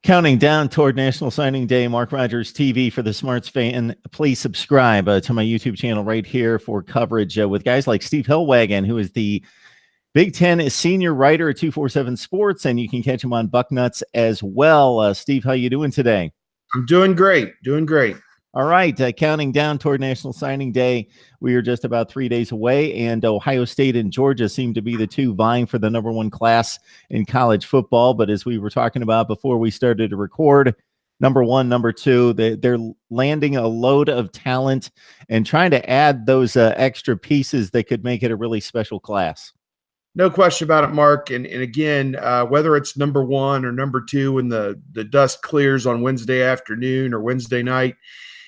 Counting down toward National Signing Day, Mark Rogers TV for the Smarts fan. Please subscribe to my YouTube channel right here for coverage with guys like Steve Helwagen, who is the Big Ten senior writer at 247 Sports, and you can catch him on Bucknuts as well. Steve, how you doing today? I'm doing great, doing great. All right, counting down toward National Signing Day, we are just about 3 days away, and Ohio State and Georgia seem to be the two vying for the #1 class in college football. But as we were talking about before we started to record, #1, #2, they're landing a load of talent and trying to add those extra pieces that could make it a really special class. No question about it, Mark. And again, whether it's #1 or #2 when the dust clears on Wednesday afternoon or Wednesday night,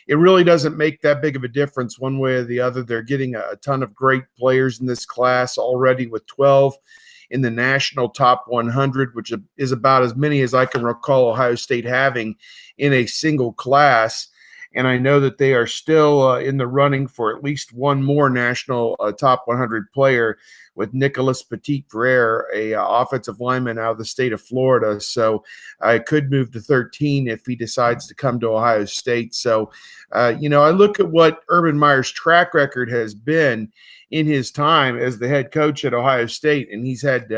it really doesn't make that big of a difference one way or the other. They're getting a ton of great players in this class already, with 12 in the national top 100, which is about as many as I can recall Ohio State having in a single class. And I know that they are still in the running for at least one more national top 100 player, with Nicholas Petit-Frere, a offensive lineman out of the state of Florida. So I could move to 13 if he decides to come to Ohio State. So, I look at what Urban Meyer's track record has been in his time as the head coach at Ohio State, and he's had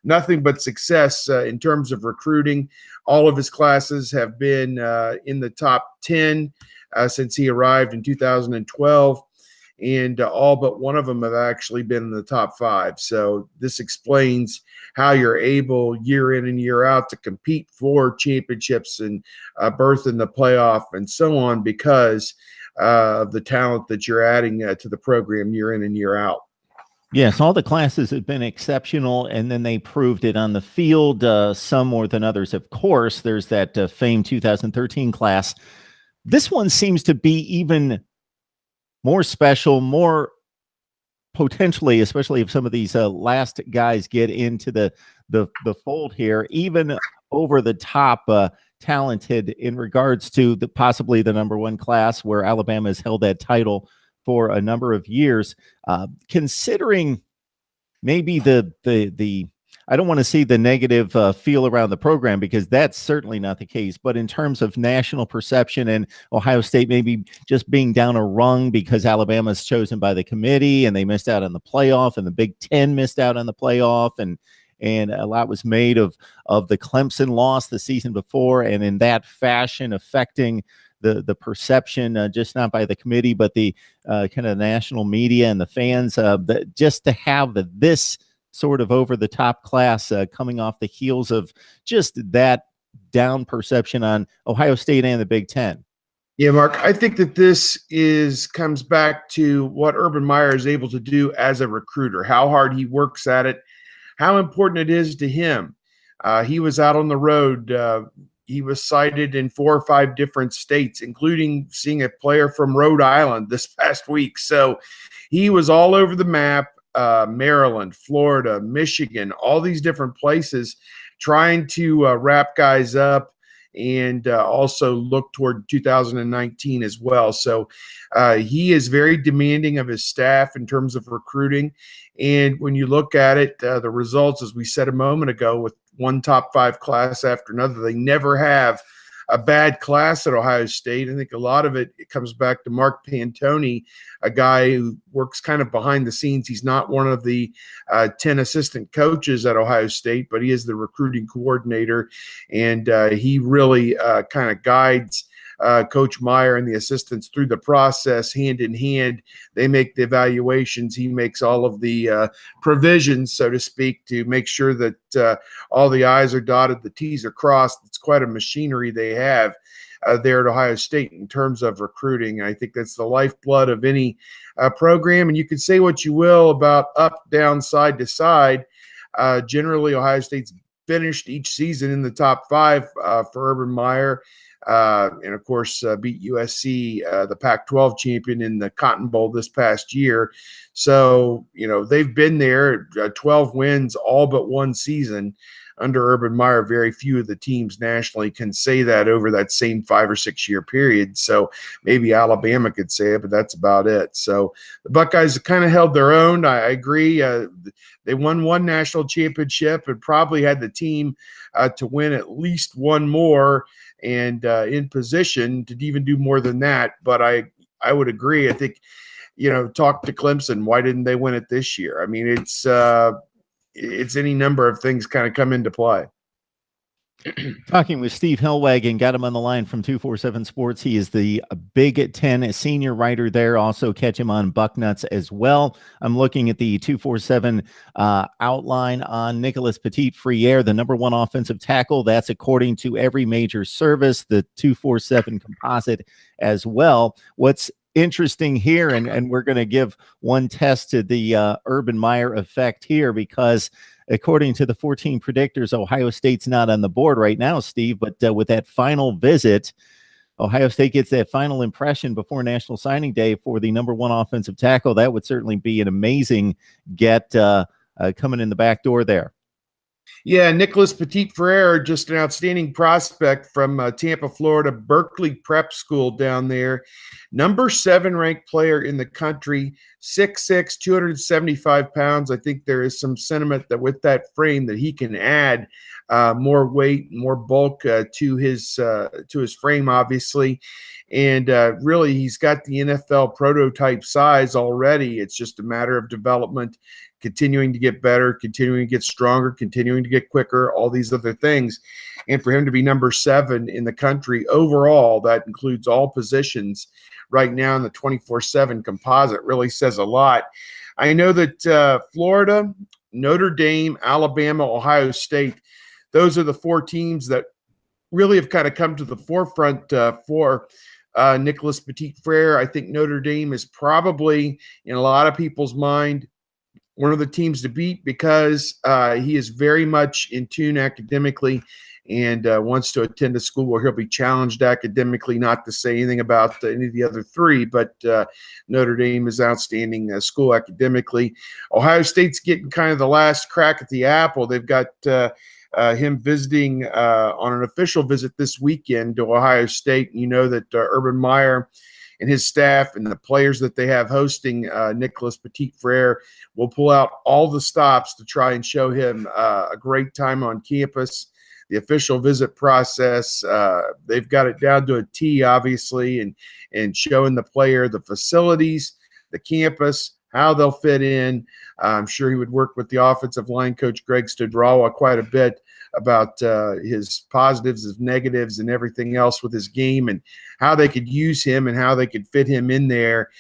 nothing but success in terms of recruiting. All of his classes have been in the top 10 since he arrived in 2012. And all but one of them have actually been in the top 5. So this explains how you're able year in and year out to compete for championships and berth in the playoff and so on, because of the talent that you're adding to the program year in and year out. Yes, all the classes have been exceptional, and then they proved it on the field, some more than others, of course. There's that famed 2013 class. This one seems to be even more special, more potentially, especially if some of these last guys get into the fold here, even over the top talented in regards to possibly the #1 class, where Alabama has held that title for a number of years. Considering maybe the I don't want to see the negative feel around the program, because that's certainly not the case. But in terms of national perception and Ohio State maybe just being down a rung because Alabama's chosen by the committee and they missed out on the playoff, and the Big Ten missed out on the playoff, and a lot was made of the Clemson loss the season before, and in that fashion affecting the perception, just not by the committee, but the kind of national media and the fans, just to have this sort of over-the-top class coming off the heels of just that down perception on Ohio State and the Big Ten. Yeah, Mark, I think that this comes back to what Urban Meyer is able to do as a recruiter, how hard he works at it, how important it is to him. He was out on the road. He was cited in 4 or 5 different states, including seeing a player from Rhode Island this past week. So he was all over the map. Maryland, Florida, Michigan, all these different places, trying to wrap guys up and also look toward 2019 as well. So he is very demanding of his staff in terms of recruiting. And when you look at it, the results, as we said a moment ago, with one top 5 class after another, they never have a bad class at Ohio State. I think a lot of it comes back to Mark Pantoni, a guy who works kind of behind the scenes. He's not one of the 10 assistant coaches at Ohio State, but he is the recruiting coordinator, and he really kind of guides Coach Meyer and the assistants through the process hand in hand. They make the evaluations. He makes all of the provisions, so to speak, to make sure that all the I's are dotted, the T's are crossed. It's quite a machinery they have there at Ohio State in terms of recruiting. I think that's the lifeblood of any program. And you can say what you will about up, down, side to side. Generally, Ohio State's finished each season in the top 5 for Urban Meyer. And of course, beat USC, the Pac-12 champion, in the Cotton Bowl this past year. So, they've been there, 12 wins, all but one season under Urban Meyer. Very few of the teams nationally can say that over that same 5 or 6 year period. So maybe Alabama could say it, but that's about it. So the Buckeyes have kind of held their own. I agree. They won one national championship and probably had the team to win at least one more, and in position to even do more than that. But I would agree. I think, talk to Clemson. Why didn't they win it this year? I mean, it's any number of things kind of come into play. Talking with Steve Helwagen, got him on the line from 247 Sports. He is the Big Ten senior writer there. Also catch him on Bucknuts as well. I'm looking at the 247 outline on Nicholas Petit-Frere, the #1 offensive tackle. That's according to every major service, the 247 composite as well. What's interesting here, and we're going to give one test to the Urban Meyer effect here, because according to the 14 predictors, Ohio State's not on the board right now, Steve, but with that final visit, Ohio State gets that final impression before National Signing Day for the #1 offensive tackle. That would certainly be an amazing get coming in the back door there. Yeah, Nicholas Petit-Frere, just an outstanding prospect from Tampa, Florida, Berkeley Prep School down there. #7 ranked player in the country, 6'6", 275 pounds. I think there is some sentiment that with that frame that he can add more weight, more bulk to his frame, obviously. And really, he's got the NFL prototype size already. It's just a matter of development, continuing to get better, continuing to get stronger, continuing to get quicker, all these other things. And for him to be #7 in the country overall, that includes all positions right now in the 24/7 composite, really says a lot. I know that Florida, Notre Dame, Alabama, Ohio State, those are the 4 teams that really have kind of come to the forefront for Nicholas Petit-Frere. I think Notre Dame is probably, in a lot of people's mind, one of the teams to beat, because he is very much in tune academically and wants to attend a school where he'll be challenged academically. Not to say anything about any of the other 3, but Notre Dame is outstanding school academically. Ohio State's getting kind of the last crack at the apple. They've got him visiting on an official visit this weekend to Ohio State. You know that Urban Meyer and his staff and the players that they have hosting Nicholas Petit-Frere will pull out all the stops to try and show him a great time on campus. The official visit process, they've got it down to a T, obviously, and showing the player the facilities, the campus, how they'll fit in. I'm sure he would work with the offensive line coach, Greg Studrawa, quite a bit about his positives, his negatives, and everything else with his game, and how they could use him and how they could fit him in there.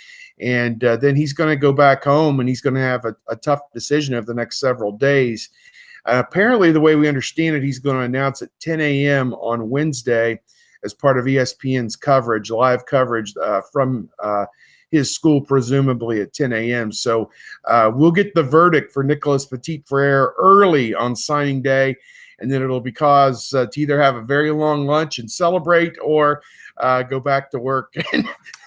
And then he's going to go back home, and he's going to have a tough decision over the next several days. Apparently, the way we understand it, he's going to announce at 10 a.m. on Wednesday as part of ESPN's coverage, live coverage from his school, presumably at 10 a.m. So we'll get the verdict for Nicholas Petit-Frere early on signing day, and then it'll be cause to either have a very long lunch and celebrate, or go back to work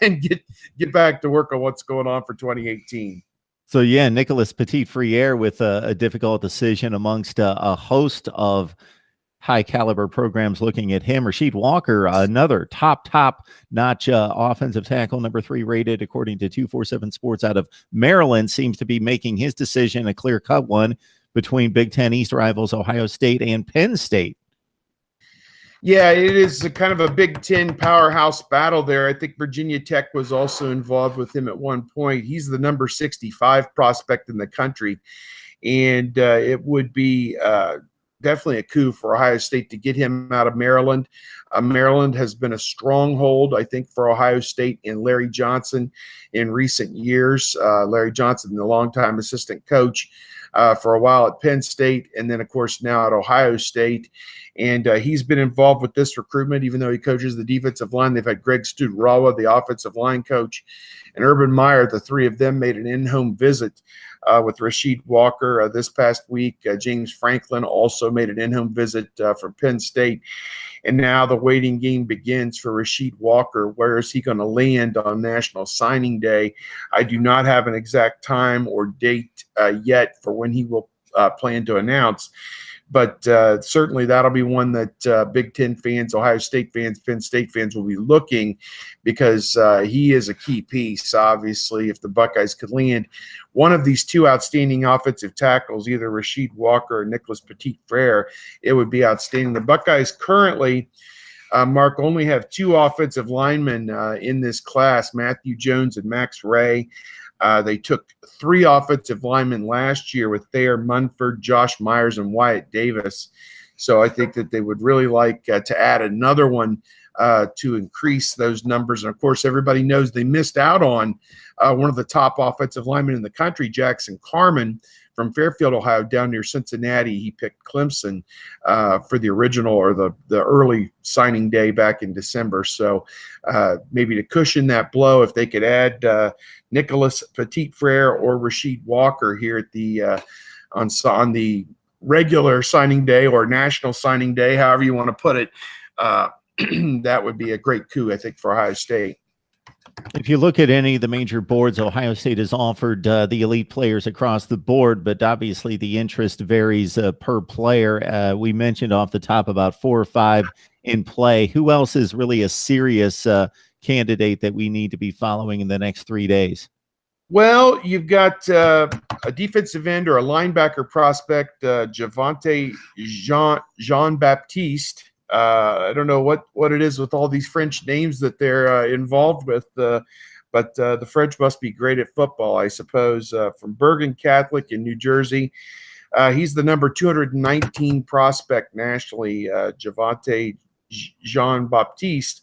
and get back to work on what's going on for 2018. So, yeah, Nicholas Petit-Frere with a difficult decision amongst a host of high-caliber programs looking at him. Rasheed Walker, another top-notch offensive tackle, #3 rated according to 247 Sports out of Maryland, seems to be making his decision a clear-cut one between Big Ten East rivals Ohio State and Penn State. Yeah, it is a kind of a Big Ten powerhouse battle there. I think Virginia Tech was also involved with him at one point. He's the #65 prospect in the country, and it would be definitely a coup for Ohio State to get him out of Maryland. Maryland has been a stronghold, I think, for Ohio State and Larry Johnson in recent years. Larry Johnson, the longtime assistant coach for a while at Penn State, and then, of course, now at Ohio State. And he's been involved with this recruitment, even though he coaches the defensive line. They've had Greg Studrawa, the offensive line coach, and Urban Meyer. The 3 of them made an in-home visit with Rasheed Walker this past week. James Franklin also made an in-home visit for Penn State. And now the waiting game begins for Rasheed Walker. Where is he going to land on National Signing Day? I do not have an exact time or date yet for when he will plan to announce. But certainly that'll be one that Big Ten fans, Ohio State fans, Penn State fans will be looking, because he is a key piece. Obviously, if the Buckeyes could land one of these two outstanding offensive tackles, either Rasheed Walker or Nicholas Petit-Frere, it would be outstanding. The Buckeyes currently, Mark, only have two offensive linemen in this class, Matthew Jones and Max Ray. They took three offensive linemen last year with Thayer Munford, Josh Myers, and Wyatt Davis. So I think that they would really like to add another one to increase those numbers. And, of course, everybody knows they missed out on one of the top offensive linemen in the country, Jackson Carman, from Fairfield, Ohio, down near Cincinnati. He picked Clemson for the original, or the early signing day back in December. So maybe to cushion that blow, if they could add Nicholas Petit-Frere or Rasheed Walker here at the on the regular signing day or national signing day, however you want to put it, that would be a great coup, I think, for Ohio State. If you look at any of the major boards, Ohio State has offered the elite players across the board, but obviously the interest varies per player. We mentioned off the top about 4 or 5 in play. Who else is really a serious candidate that we need to be following in the next 3 days? Well, you've got a defensive end or a linebacker prospect, Javante Jean-Baptiste. I don't know what it is with all these French names that they're involved with, but the French must be great at football, I suppose. From Bergen Catholic in New Jersey. He's the number 219 prospect nationally, Javante Jean-Baptiste.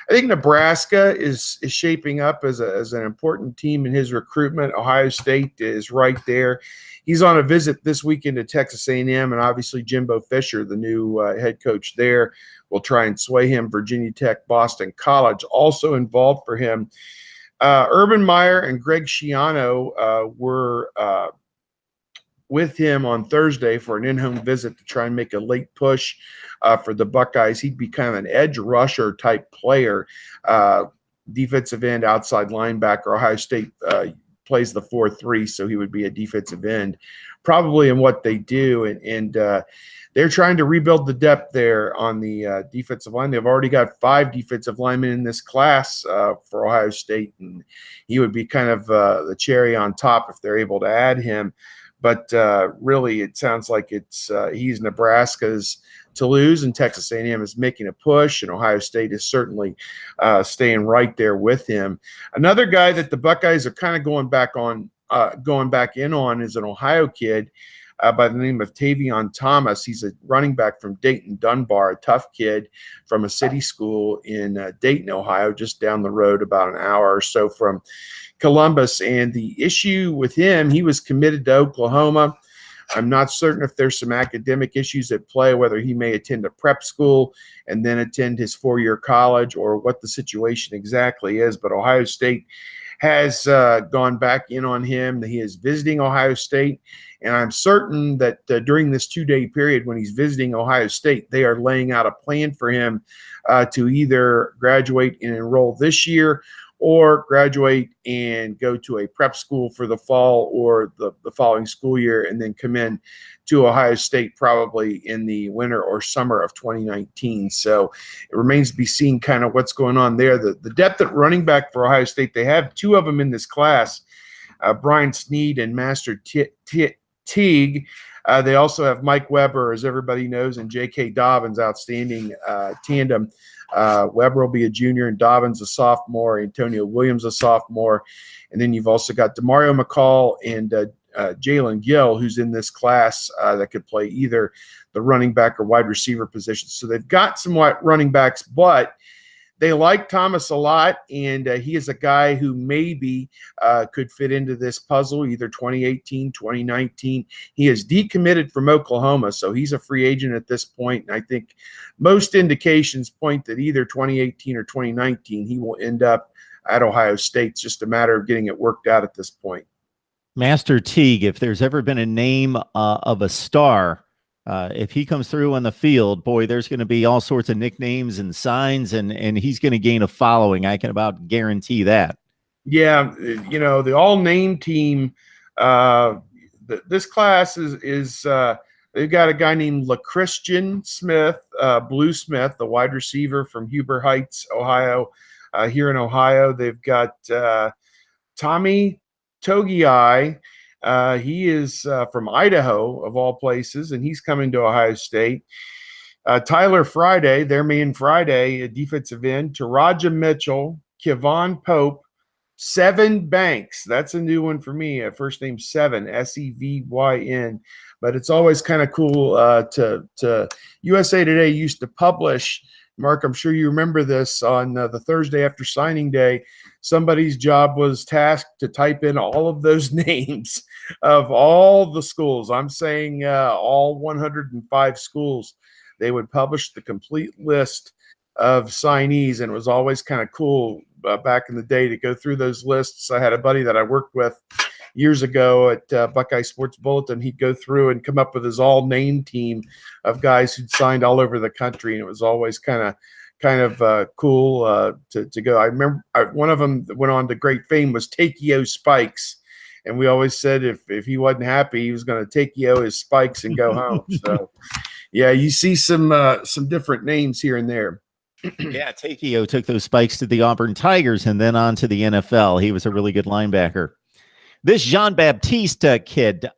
I think Nebraska is shaping up as an important team in his recruitment. Ohio State is right there. He's on a visit this weekend to Texas A&M, and obviously Jimbo Fisher, the new head coach there, will try and sway him. Virginia Tech, Boston College also involved for him. Urban Meyer and Greg Schiano were with him on Thursday for an in-home visit to try and make a late push for the Buckeyes. He'd be kind of an edge rusher type player, defensive end, outside linebacker. Ohio State plays the 4-3, so he would be a defensive end, probably in what they do. And they're trying to rebuild the depth there on the defensive line. They've already got 5 defensive linemen in this class for Ohio State, and he would be kind of the cherry on top if they're able to add him. But really, it sounds like he's Nebraska's to lose, and Texas A&M is making a push, and Ohio State is certainly staying right there with him. Another guy that the Buckeyes are kind of going back in on is an Ohio kid by the name of Tavion Thomas. He's a running back from Dayton Dunbar, a tough kid from a city school in Dayton, Ohio, just down the road about an hour or so from Columbus. And the issue with him, he was committed to Oklahoma. I'm not certain if there's some academic issues at play, whether he may attend a prep school and then attend his 4-year college, or what the situation exactly is. But Ohio State has gone back in on him. He is visiting Ohio State, and I'm certain that during this 2-day period when he's visiting Ohio State, they are laying out a plan for him to either graduate and enroll this year, or graduate and go to a prep school for the fall or the following school year, and then come in to Ohio State probably in the winter or summer of 2019. So it remains to be seen kind of what's going on there. The depth at running back for Ohio State, they have 2 of them in this class, Brian Sneed and Master Teague. They also have Mike Weber, as everybody knows, and J.K. Dobbins, outstanding tandem. Weber will be a junior, and Dobbins a sophomore, Antonio Williams a sophomore. And then you've also got DeMario McCall and Jalen Gill, who's in this class that could play either the running back or wide receiver position. So they've got some running backs, but they like Thomas a lot, and he is a guy who maybe could fit into this puzzle, either 2018, 2019. He is decommitted from Oklahoma, so he's a free agent at this point, and I think most indications point that either 2018 or 2019 he will end up at Ohio State. It's just a matter of getting it worked out at this point. Master Teague, if there's ever been a name of a star, if he comes through on the field, boy, there's going to be all sorts of nicknames and signs, and he's going to gain a following. I can about guarantee that. Yeah, the all-name team, this class is They've got a guy named LaChristian Smith, Blue Smith, the wide receiver from Huber Heights, Ohio, here in Ohio. They've got Tommy Togiai. He is from Idaho, of all places, and he's coming to Ohio State. Tyler Friday, their main Friday, a defensive end. Taraja Mitchell, Kevon Pope, Seven Banks. That's a new one for me. First name Seven, Sevyn. But it's always kind of cool to USA Today used to publish. Mark, I'm sure you remember this on the Thursday after signing day. Somebody's job was tasked to type in all of those names of all the schools. I'm saying all 105 schools. They would publish the complete list of signees, and it was always kind of cool back in the day to go through those lists. I had a buddy that I worked with years ago at Buckeye Sports Bulletin. He'd go through and come up with his all-name team of guys who'd signed all over the country, and it was always kind of cool to go. I remember one of them that went on to great fame was Takeo Spikes, and we always said if he wasn't happy, he was going to Takeo his spikes and go home. So, yeah, you see some different names here and there. Yeah, Takeo took those spikes to the Auburn Tigers and then on to the NFL. He was a really good linebacker. This Jean-Baptiste kid,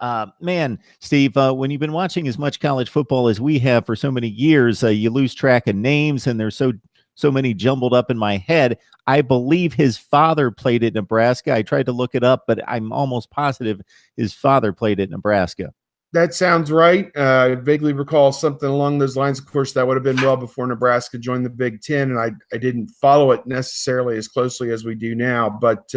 man, Steve, when you've been watching as much college football as we have for so many years, you lose track of names, and there's so many jumbled up in my head. I believe his father played at Nebraska. I tried to look it up, but I'm almost positive his father played at Nebraska. That sounds right. I vaguely recall something along those lines. Of course, that would have been well before Nebraska joined the Big Ten, and I didn't follow it necessarily as closely as we do now. But,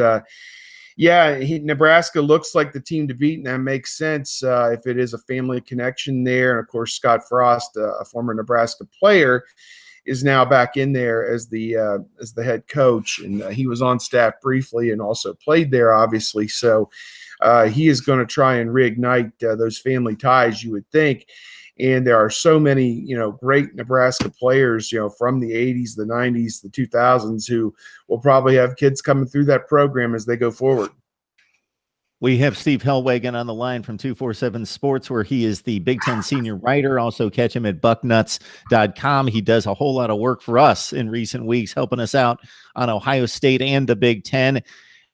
yeah, Nebraska looks like the team to beat, and that makes sense if it is a family connection there. And, of course, Scott Frost, a former Nebraska player, is now back in there as the head coach, and he was on staff briefly and also played there, obviously. So he is going to try and reignite those family ties, you would think. And there are so many, great Nebraska players, from the 80s, the 90s, the 2000s, who will probably have kids coming through that program as they go forward. We have Steve Helwagen on the line from 247 Sports, where he is the Big Ten senior writer. Also catch him at bucknuts.com. He does a whole lot of work for us in recent weeks, helping us out on Ohio State and the Big Ten.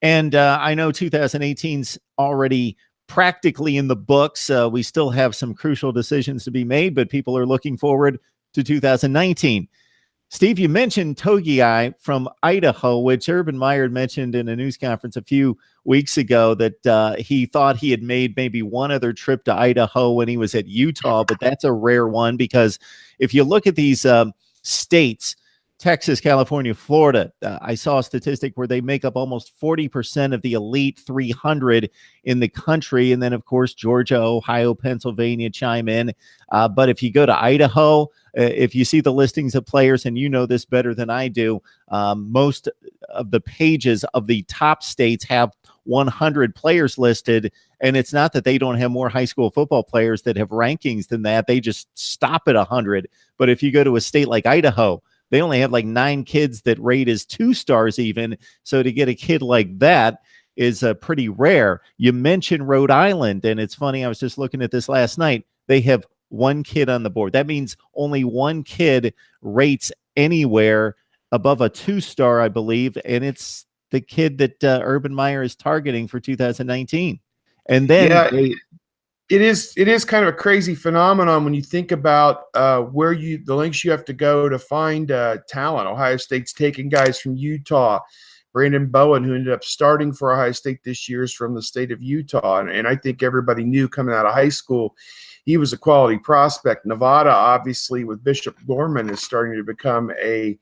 And I know 2018's already practically in the books. We still have some crucial decisions to be made, but people are looking forward to 2019. Steve, you mentioned Togiai from Idaho, which Urban Meyer mentioned in a news conference a few weeks ago that he thought he had made maybe one other trip to Idaho when he was at Utah, but that's a rare one because if you look at these states, Texas, California, Florida, I saw a statistic where they make up almost 40% of the elite 300 in the country. And then, of course, Georgia, Ohio, Pennsylvania chime in. But if you go to Idaho, if you see the listings of players, and you know this better than I do, most of the pages of the top states have 100 players listed. And it's not that they don't have more high school football players that have rankings than that. They just stop at 100. But if you go to a state like Idaho, they only have like 9 kids that rate as 2 stars even. So to get a kid like that is pretty rare. You mentioned Rhode Island, and it's funny. I was just looking at this last night. They have 1 kid on the board. That means only 1 kid rates anywhere above a 2-star, I believe. And it's the kid that Urban Meyer is targeting for 2019. And then It is kind of a crazy phenomenon when you think about the lengths you have to go to find talent. Ohio State's taking guys from Utah. Brandon Bowen, who ended up starting for Ohio State this year, is from the state of Utah. And I think everybody knew coming out of high school he was a quality prospect. Nevada, obviously, with Bishop Gorman, is starting to become a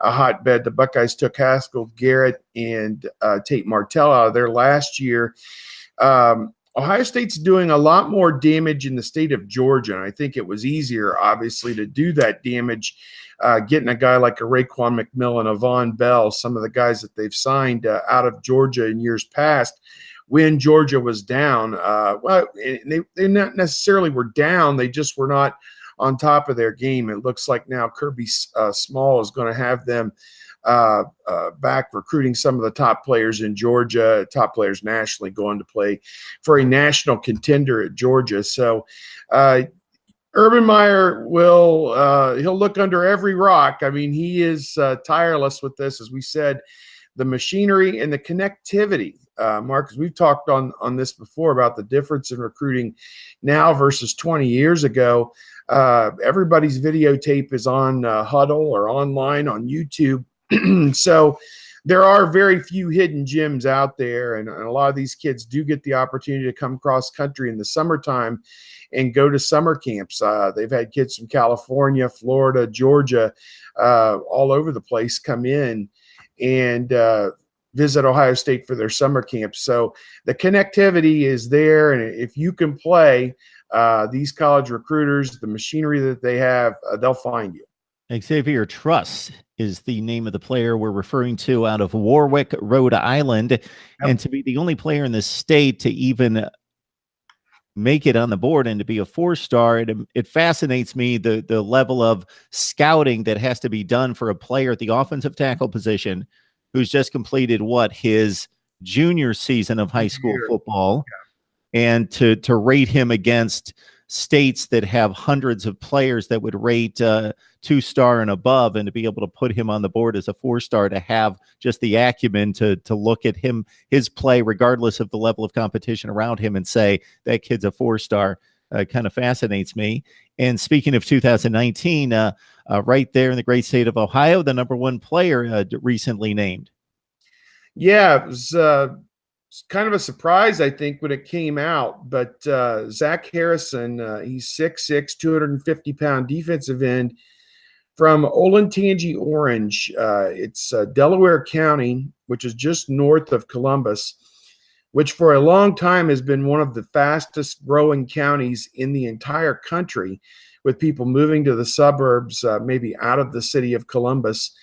hotbed. The Buckeyes took Haskell Garrett and Tate Martell out of there last year. Ohio State's doing a lot more damage in the state of Georgia, and I think it was easier, obviously, to do that damage, getting a guy like a Raekwon McMillan, a Von Bell, some of the guys that they've signed out of Georgia in years past when Georgia was down. They not necessarily were down. They just were not on top of their game. It looks like now Kirby Small is going to have them back recruiting some of the top players in Georgia, top players nationally, going to play for a national contender at Georgia. So Urban Meyer will he'll look under every rock. I mean, he is tireless with this, as we said, the machinery and the connectivity. Marcus, we've talked on this before about the difference in recruiting now versus 20 years ago. Everybody's videotape is on Huddle or online on YouTube. So there are very few hidden gems out there, and a lot of these kids do get the opportunity to come cross country in the summertime and go to summer camps. They've had kids from California, Florida, Georgia, all over the place come in and visit Ohio State for their summer camps. So the connectivity is there, and if you can play, these college recruiters, the machinery that they have, they'll find you. Xavier Truss is the name of the player we're referring to, out of Warwick, Rhode Island. Yep. And to be the only player in the state to even make it on the board and to be a 4-star, it fascinates me, the level of scouting that has to be done for a player at the offensive tackle position who's just completed his junior season of high school football. Yeah. And to rate him against states that have hundreds of players that would rate 2-star and above, and to be able to put him on the board as a 4-star, to have just the acumen to look at his play regardless of the level of competition around him and say that kid's a 4-star, kind of fascinates me. And speaking of 2019, right there in the great state of Ohio, the #1 player recently named. Yeah, it was kind of a surprise, I think, when it came out. But Zach Harrison, he's 6'6", 250-pound defensive end from Olentangy, Orange. It's Delaware County, which is just north of Columbus, which for a long time has been one of the fastest growing counties in the entire country, with people moving to the suburbs, maybe out of the city of Columbus.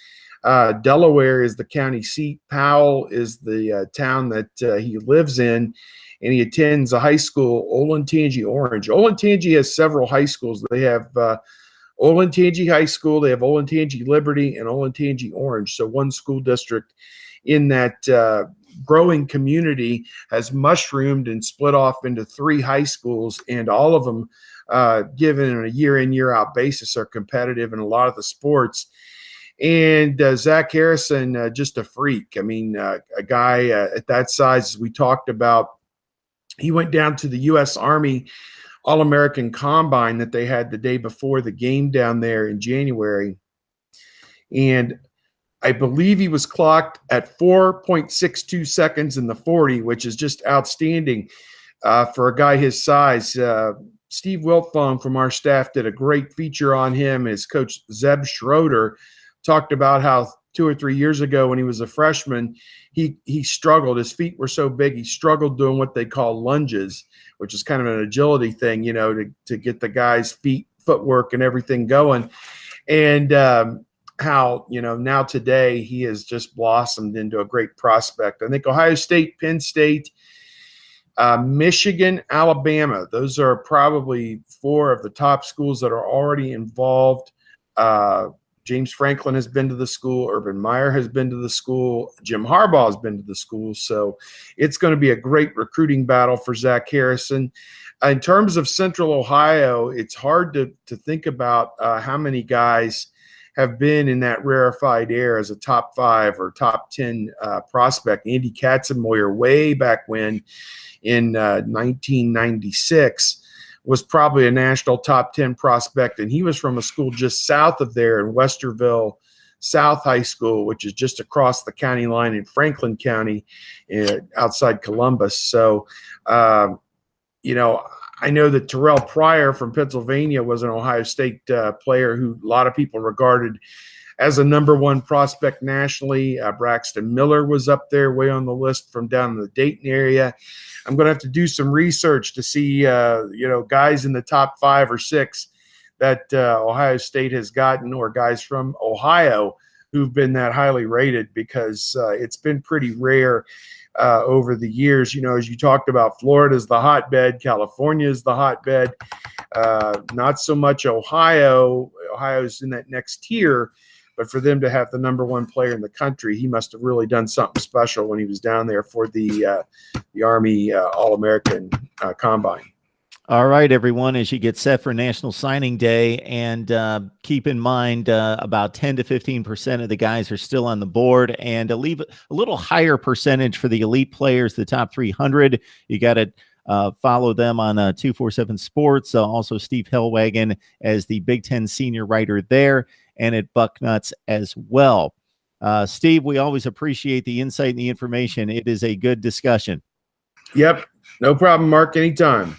Delaware is the county seat. Powell is the town that he lives in, and he attends a high school, Olentangy Orange. Olentangy has several high schools. They have Olentangy High School, they have Olentangy Liberty, and Olentangy Orange. So one school district in that growing community has mushroomed and split off into 3 high schools, and all of them, given on a year-in, year-out basis, are competitive in a lot of the sports. And Zach Harrison, just a freak. I mean, a guy at that size, as we talked about, he went down to the U.S. Army All-American Combine that they had the day before the game down there in January. And I believe he was clocked at 4.62 seconds in the 40, which is just outstanding for a guy his size. Steve Wiltfong from our staff did a great feature on him. His coach, Zeb Schroeder, talked about how 2 or 3 years ago when he was a freshman, he struggled. His feet were so big, he struggled doing what they call lunges, which is kind of an agility thing, you know, to get the guy's footwork and everything going. And how, you know, now today he has just blossomed into a great prospect. I think Ohio State, Penn State, Michigan, Alabama, those are probably 4 of the top schools that are already involved. James Franklin has been to the school. Urban Meyer has been to the school. Jim Harbaugh has been to the school. So it's going to be a great recruiting battle for Zach Harrison. In terms of Central Ohio, it's hard to think about how many guys have been in that rarefied air as a top 5 or top 10 prospect. Andy Katzenmoyer, way back when in 1996, was probably a national top 10 prospect, and he was from a school just south of there in Westerville South High School, which is just across the county line in Franklin County, outside Columbus. So, you know, I know that Terrell Pryor from Pennsylvania was an Ohio State player who a lot of people regarded as a #1 prospect nationally. Braxton Miller was up there way on the list from down in the Dayton area. I'm going to have to do some research to see, you know, guys in the top 5 or 6 that Ohio State has gotten, or guys from Ohio who've been that highly rated, because it's been pretty rare over the years. You know, as you talked about, Florida's the hotbed, California is the hotbed, not so much Ohio. Ohio's in that next tier. But for them to have the #1 player in the country, he must have really done something special when he was down there for the Army All-American Combine. All right, everyone, as you get set for National Signing Day, and keep in mind about 10 to 15% of the guys are still on the board, and leave a little higher percentage for the elite players, the top 300. You got to follow them on 247 Sports. Also, Steve Helwagen as the Big Ten senior writer there, and at Bucknuts as well. Steve, we always appreciate the insight and the information. It is a good discussion. Yep. No problem, Mark. Anytime.